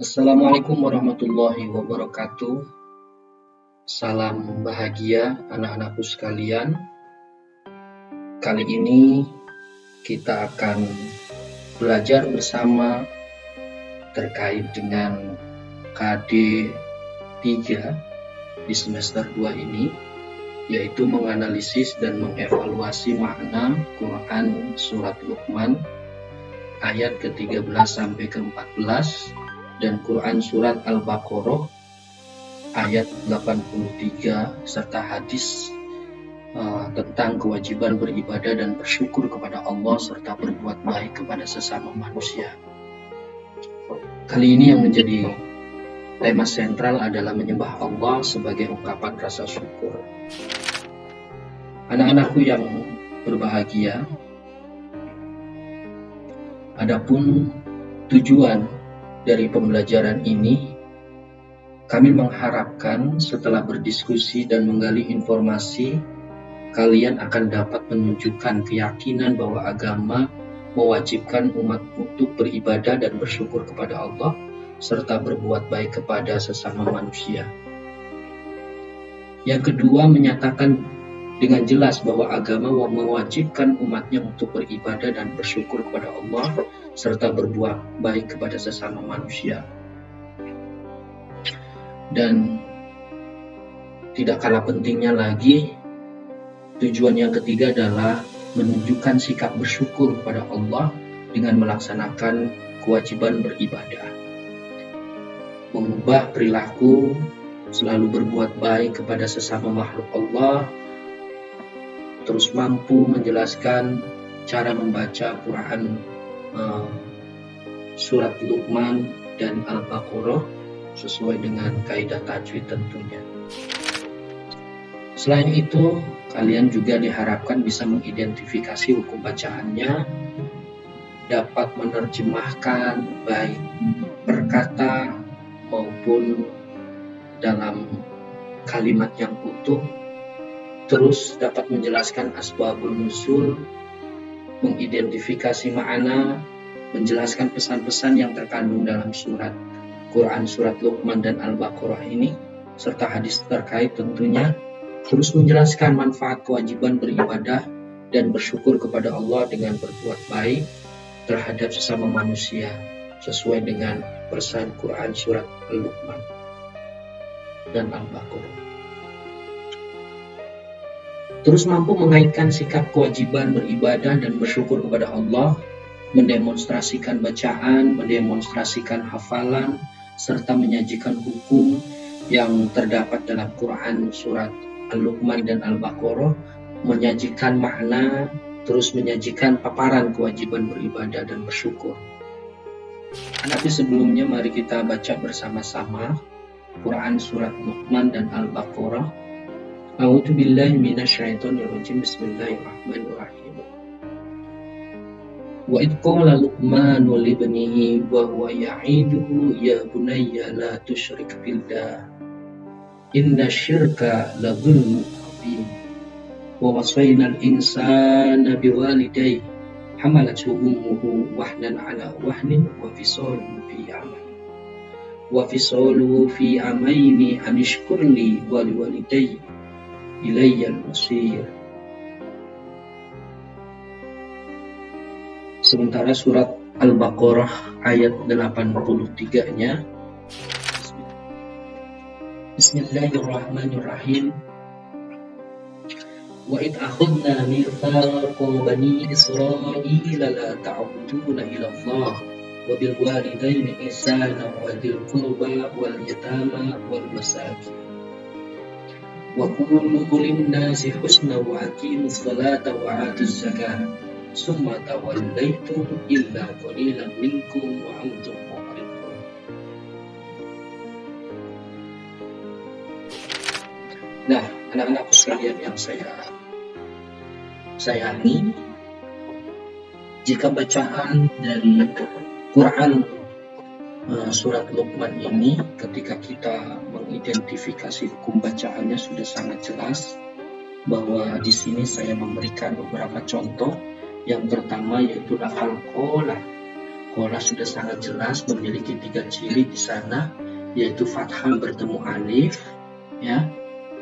Assalamualaikum warahmatullahi wabarakatuh. Salam bahagia anak-anakku sekalian. Kali ini kita akan belajar bersama terkait dengan KD 3 di semester 2 ini, yaitu menganalisis dan mengevaluasi makna Quran Surat Luqman ayat ke-13 sampai ke-14 dan Quran Surat Al-Baqarah ayat 83 serta hadis tentang kewajiban beribadah dan bersyukur kepada Allah serta berbuat baik kepada sesama manusia. Kali ini yang menjadi tema sentral adalah menyembah Allah sebagai ungkapan rasa syukur. Anak-anakku yang berbahagia, adapun tujuan dari pembelajaran ini, kami mengharapkan setelah berdiskusi dan menggali informasi, kalian akan dapat menunjukkan keyakinan bahwa agama mewajibkan umat untuk beribadah dan bersyukur kepada Allah, serta berbuat baik kepada sesama manusia. Yang kedua, menyatakan dengan jelas bahwa agama mewajibkan umatnya untuk beribadah dan bersyukur kepada Allah, serta berbuat baik kepada sesama manusia. Dan tidak kalah pentingnya lagi, tujuan yang ketiga adalah menunjukkan sikap bersyukur kepada Allah dengan melaksanakan kewajiban beribadah. Mengubah perilaku, selalu berbuat baik kepada sesama makhluk Allah, terus mampu menjelaskan cara membaca Quran Surat Luqman dan Al-Baqarah sesuai dengan kaidah tajwid tentunya. Selain itu, kalian juga diharapkan bisa mengidentifikasi hukum bacaannya, dapat menerjemahkan baik perkata maupun dalam kalimat yang utuh, terus dapat menjelaskan asbabun nuzul, mengidentifikasi makna, menjelaskan pesan-pesan yang terkandung dalam surat Quran Surat Luqman dan Al-Baqarah ini, serta hadis terkait tentunya, terus menjelaskan manfaat kewajiban beribadah dan bersyukur kepada Allah dengan berbuat baik terhadap sesama manusia sesuai dengan pesan Quran Surat Al-Luqman dan Al-Baqarah. Terus mampu mengaitkan sikap kewajiban beribadah dan bersyukur kepada Allah, mendemonstrasikan bacaan, mendemonstrasikan hafalan, serta menyajikan hukum yang terdapat dalam Quran Surat Al-Luqman dan Al-Baqarah, menyajikan makna, terus menyajikan paparan kewajiban beribadah dan bersyukur. Tapi sebelumnya mari kita baca bersama-sama Quran Surat Luqman dan Al-Baqarah. A'udzu billahi minasyaitonir rajim. Bismillahirrahmanirrahim. Wa idh qala Luqmanu libnihi wa huwa ya'iduhu ya bunayya la tusyrik billah inna syirka la dzulmun adzim wa wasaynal insana biwalidayhi hamalathu ummuhu wahnan ala wahnin wa fisaluhu fi amaini an ishkurli wa liwalidayya ilayyal masir. Sementara surat Al-Baqarah ayat 83-nya, Bismillahirrahmanirrahim. Wa id akhadna mitsaqa bani Israila la ta'buduna illa Allah wa bil walidayni ihsana wa dzil qurba wal yatama wal masakin wa qulu lin-nasi husna wa aqimus salata wa atuz zakata summa tawallaytum illa qalilan minkum wa antum mu'ridun. Nah, anak-anakku sekalian yang saya sayangi, jika bacaan dari Quran Surat Luqman ini, ketika kita mengidentifikasi hukum bacaannya sudah sangat jelas, bahwa di sini saya memberikan beberapa contoh. Yang pertama yaitu lafal qola. Qala sudah sangat jelas memiliki 3 ciri di sana, yaitu fathah bertemu alif, ya,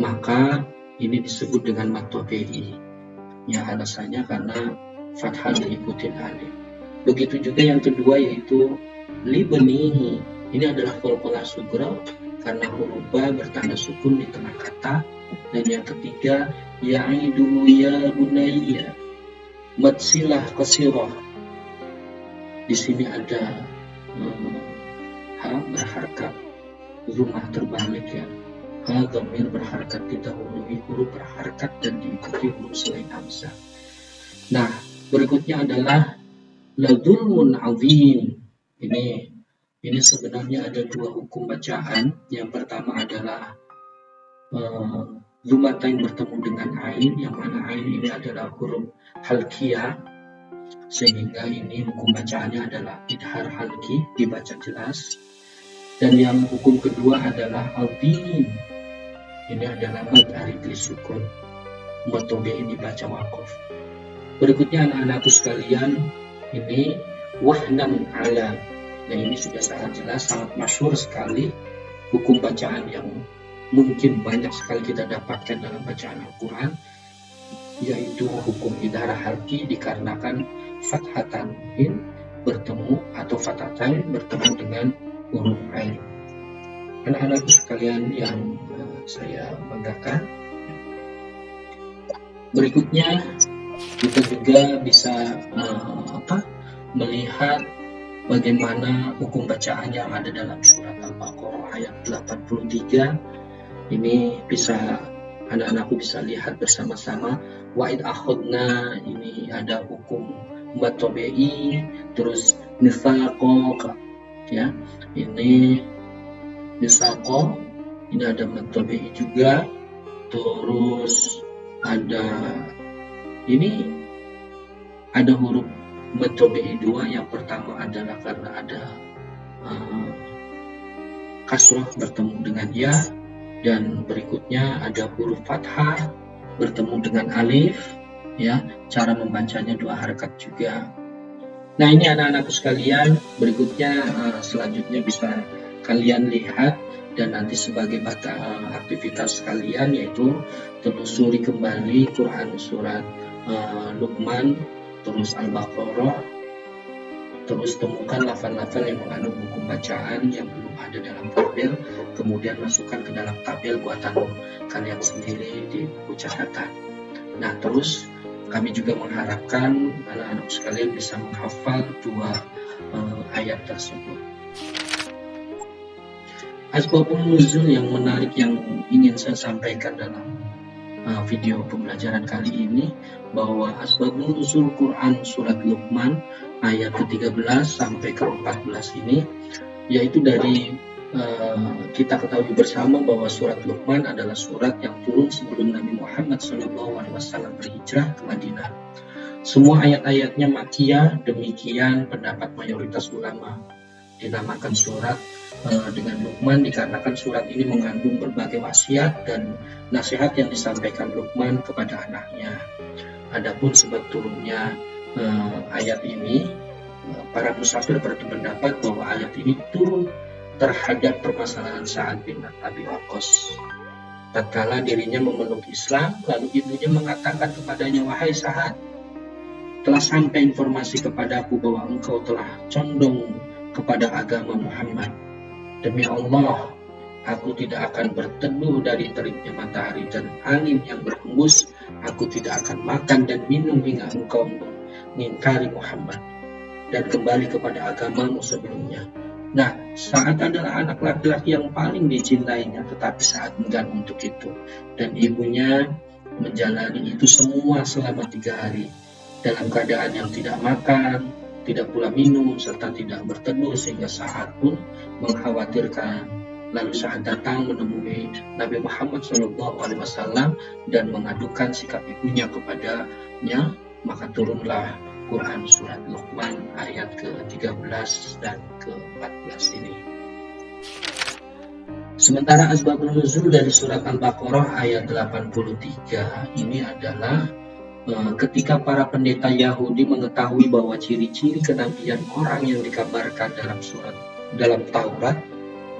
maka ini disebut dengan mad tabi'i. Ya, alasannya karena fathah diikuti alif. Begitu juga yang kedua yaitu libnihi. Ini adalah qalqalah sughra karena huruf ba bertanda sukun di tengah kata. Dan yang ketiga ya'idu ya bunayya, mad silah qasirah. Di sini ada ha berharkat, rumah terbalik ya. Ha dhamir berharkat didahului huruf berharkat dan diikuti huruf selain hamzah. Nah, berikutnya adalah ladulmun azim. Ini sebenarnya ada 2 hukum bacaan. Yang pertama adalah Zumatain bertemu dengan ain, yang mana ain ini adalah huruf halqiyah, sehingga ini hukum bacaannya adalah idhar halqi, dibaca jelas. Dan yang hukum kedua adalah azim. Ini adalah mad aridli sukun, mad tabi'i dibaca waqaf. Berikutnya anak-anakku sekalian, ini wahnan ala. Dan ini sudah sangat jelas, sangat masyhur sekali hukum bacaan yang mungkin banyak sekali kita dapatkan dalam bacaan Al-Quran, yaitu hukum idhar halqi dikarenakan fathatan in bertemu atau fathatain bertemu dengan huruf ain. Anak-anakku sekalian yang saya banggakan, berikutnya kita juga bisa melihat bagaimana hukum bacaan yang ada dalam surat Al-Baqarah ayat 83. Ini bisa anak-anakku bisa lihat bersama-sama. Wa'id akhadna, ini ada hukum mad tabi'i, terus nifaqaq, ya. Ini nifaqaq, ini ada mad tabi'i juga. Terus ada huruf mad tabi'i 2. Yang pertama adalah karena ada kasrah bertemu dengan ya, dan berikutnya ada huruf fathah bertemu dengan alif, ya. Cara membacanya 2 harakat juga. Nah, ini anak-anakku sekalian, berikutnya selanjutnya bisa kalian lihat dan nanti sebagai aktivitas kalian, yaitu telusuri kembali Quran surat Luqman, terus Al-Baqarah, terus temukan lafal-lafal yang mengandung hukum bacaan yang belum ada dalam tabel, kemudian masukkan ke dalam tabel buatan kalian sendiri di buku catatan. Nah, terus kami juga mengharapkan anak-anak sekalian bisa menghafal 2 ayat tersebut. Asbabun nuzul yang menarik yang ingin saya sampaikan dalam video pembelajaran kali ini, bahwa asbabun nuzul Quran surat Luqman ayat ke-13 sampai ke-14 ini, yaitu dari kita ketahui bersama bahwa surat Luqman adalah surat yang turun sebelum Nabi Muhammad SAW berhijrah ke Madinah. Semua ayat-ayatnya Makkiyah, demikian pendapat mayoritas ulama. Dinamakan surat dengan Luqman dikarenakan surat ini mengandung berbagai wasiat dan nasihat yang disampaikan Luqman kepada anaknya. Adapun sebab turunnya ayat ini, para musafir berpendapat bahwa ayat ini turun terhadap permasalahan Sa'ad bin Abi Waqqas. Tatkala dirinya memeluk Islam, lalu ibunya mengatakan kepadanya, "Wahai Sa'ad, telah sampai informasi kepadaku bahwa engkau telah condong kepada agama Muhammad. Demi Allah, aku tidak akan berteduh dari teriknya matahari dan angin yang berhembus. Aku tidak akan makan dan minum hingga engkau mengingkari Muhammad dan kembali kepada agamamu sebelumnya." Nah, Sa'ad adalah anak laki-laki yang paling dicintainya, tetapi Sa'ad enggan untuk itu. Dan ibunya menjalani itu semua selama 3 hari, dalam keadaan yang tidak makan, tidak pula minum, serta tidak berteduh, sehingga Sa'ad pun mengkhawatirkan. Lalu Sa'ad datang menemui Nabi Muhammad SAW dan mengadukan sikap ibunya kepadanya, maka turunlah Quran surat Luqman ayat ke-13 dan ke-14 ini. Sementara asbabun nuzul dari surat Al-Baqarah ayat 83 ini adalah ketika para pendeta Yahudi mengetahui bahwa ciri-ciri kenabian orang yang dikabarkan dalam Taurat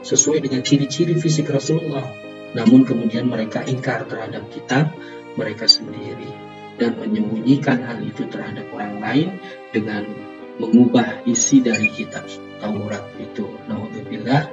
sesuai dengan ciri-ciri fisik Rasulullah, namun kemudian mereka ingkar terhadap kitab mereka sendiri dan menyembunyikan hal itu terhadap orang lain dengan mengubah isi dari kitab Taurat itu. Naudzubillah.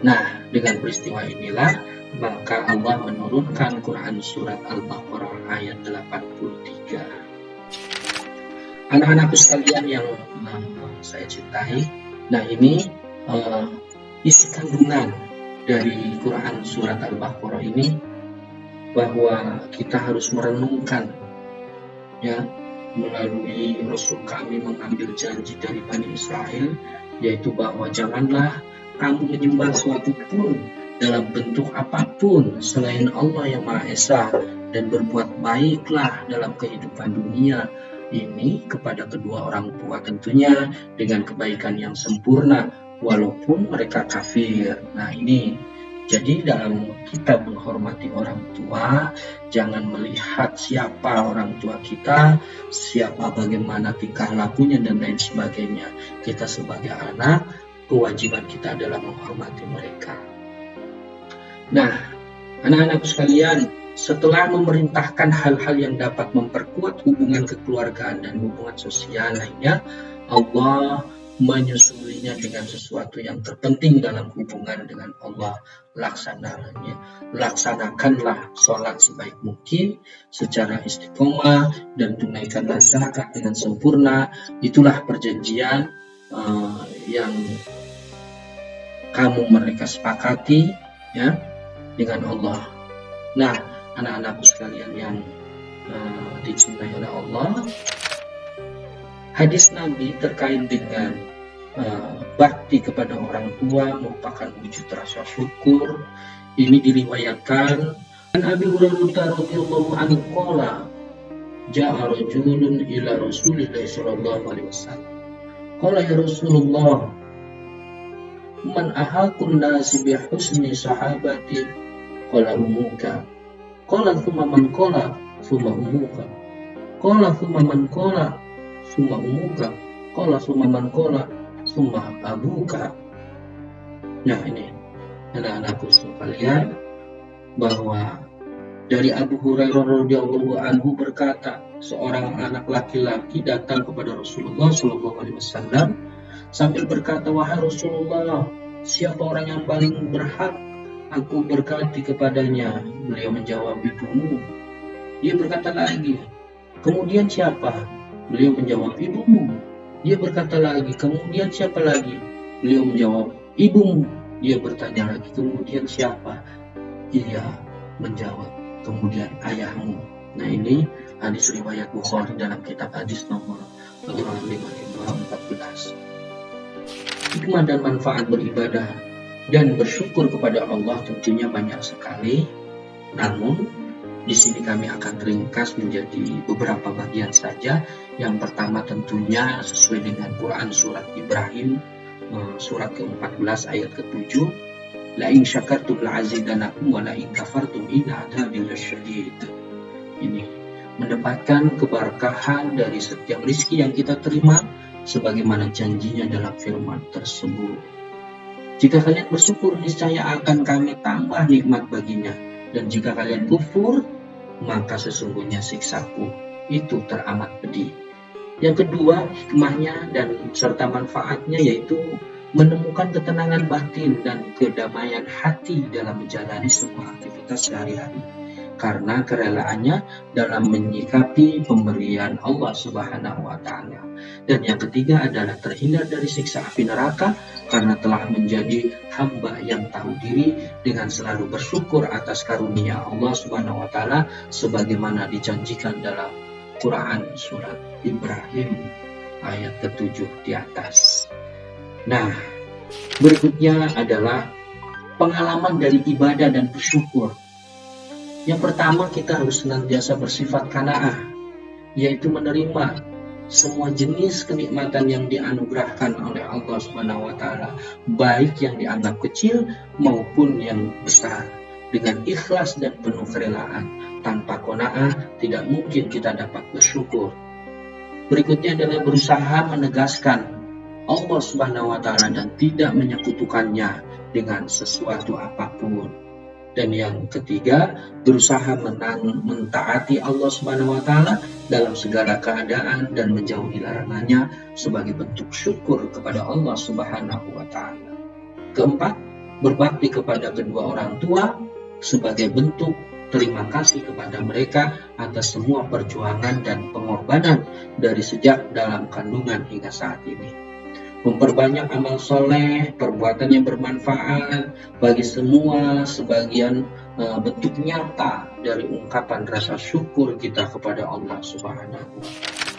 Nah, dengan peristiwa inilah maka Allah menurunkan Quran surat Al-Baqarah ayat 83. Anak-anakku sekalian yang saya cintai, nah ini isi kandungan dari Quran surat Al-Baqarah ini, bahwa kita harus merenungkan ya melalui Rasul kami mengambil janji dari Bani Israel, yaitu bahwa janganlah kamu menyembah suatu pun dalam bentuk apapun selain Allah yang Maha Esa, dan berbuat baiklah dalam kehidupan dunia ini kepada kedua orang tua, tentunya dengan kebaikan yang sempurna walaupun mereka kafir. Nah ini, jadi dalam kita menghormati orang tua, jangan melihat siapa orang tua kita, siapa bagaimana tingkah lakunya dan lain sebagainya. Kita sebagai anak, kewajiban kita adalah menghormati mereka. Nah, anak-anakku sekalian, setelah memerintahkan hal-hal yang dapat memperkuat hubungan kekeluargaan dan hubungan sosial lainnya, Allah menyusulinya dengan sesuatu yang terpenting dalam hubungan dengan Allah. Laksanakanlah sholat sebaik mungkin secara istiqomah dan tunaikanlah zakat dengan sempurna. Itulah perjanjian yang mereka sepakati ya dengan Allah. Nah, anak-anakku sekalian yang dicintai oleh Allah, hadis Nabi terkait dengan bakti kepada orang tua merupakan wujud rasa syukur. Ini diriwayatkan an Abi Hurairah radhiyallahu anhu qala ja'a rajulun ila Rasulillah sallallahu alaihi wasallam qala ya Rasulullah man ahaqun nasi bi husni sahabati qala ummuka qala thumma man qala thumma ummuka qala thumma man qala thumma ummuka qala thumma man qala thumma abuka. Nah ini anak-anakku sekalian, bahwa dari Abu Hurairah radhiyallahu anhu berkata, seorang anak laki-laki datang kepada Rasulullah sallallahu alaihi wasallam sambil berkata, wahai Rasulullah, siapa orang yang paling berhak aku berkati kepadanya? Beliau menjawab, ibumu. Dia berkata lagi, kemudian siapa? Beliau menjawab, ibumu. Dia berkata lagi, kemudian siapa lagi? Beliau menjawab, ibumu. Dia bertanya lagi, kemudian siapa? Ia menjawab, kemudian ayahmu. Nah ini hadis riwayat Bukhari dalam kitab hadis nomor 5514. Hikmah dan manfaat beribadah dan bersyukur kepada Allah tentunya banyak sekali. Namun di sini kami akan ringkas menjadi beberapa bagian saja. Yang pertama tentunya sesuai dengan Quran surat Ibrahim surat ke-14 ayat ke-7, la in syakartum la'azidanakum wa la in kafartum inna adzabi lasyadid. Ini mendapatkan keberkahan dari setiap rezeki yang kita terima sebagaimana janjinya dalam firman tersebut. Jika kalian bersyukur, niscaya akan kami tambah nikmat baginya, dan jika kalian kufur, maka sesungguhnya siksaku itu teramat pedih. Yang kedua, hikmahnya dan serta manfaatnya yaitu menemukan ketenangan batin dan kedamaian hati dalam menjalani semua aktivitas sehari-hari karena kerelaannya dalam menyikapi pemberian Allah Subhanahu wa Ta'ala. Dan yang ketiga adalah terhindar dari siksa api neraka karena telah menjadi hamba yang tahu diri dengan selalu bersyukur atas karunia Allah Subhanahu wa Ta'ala sebagaimana dijanjikan dalam Quran surat Ibrahim ayat ke-7 di atas. Nah, berikutnya adalah pengalaman dari ibadah dan bersyukur. Yang pertama, kita harus senantiasa bersifat qanaah, yaitu menerima semua jenis kenikmatan yang dianugerahkan oleh Allah Subhanahu wa Ta'ala, baik yang dianggap kecil maupun yang besar, dengan ikhlas dan penuh kerelaan. Tanpa qanaah tidak mungkin kita dapat bersyukur. Berikutnya adalah berusaha menegaskan Allah Subhanahu wa Ta'ala dan tidak menyekutukannya dengan sesuatu apapun. Dan yang ketiga, berusaha mentaati Allah Subhanahu wa Ta'ala dalam segala keadaan dan menjauhi larangannya sebagai bentuk syukur kepada Allah Subhanahu wa Ta'ala. Keempat, berbakti kepada kedua orang tua sebagai bentuk terima kasih kepada mereka atas semua perjuangan dan pengorbanan dari sejak dalam kandungan hingga saat ini. Memperbanyak amal soleh, perbuatan yang bermanfaat bagi semua sebagian bentuk nyata dari ungkapan rasa syukur kita kepada Allah Subhanahu wa Ta'ala.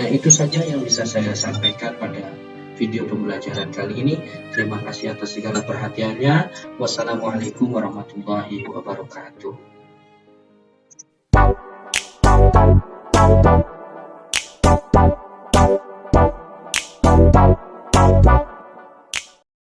Nah, itu saja yang bisa saya sampaikan pada video pembelajaran kali ini. Terima kasih atas segala perhatiannya. Wassalamualaikum warahmatullahi wabarakatuh.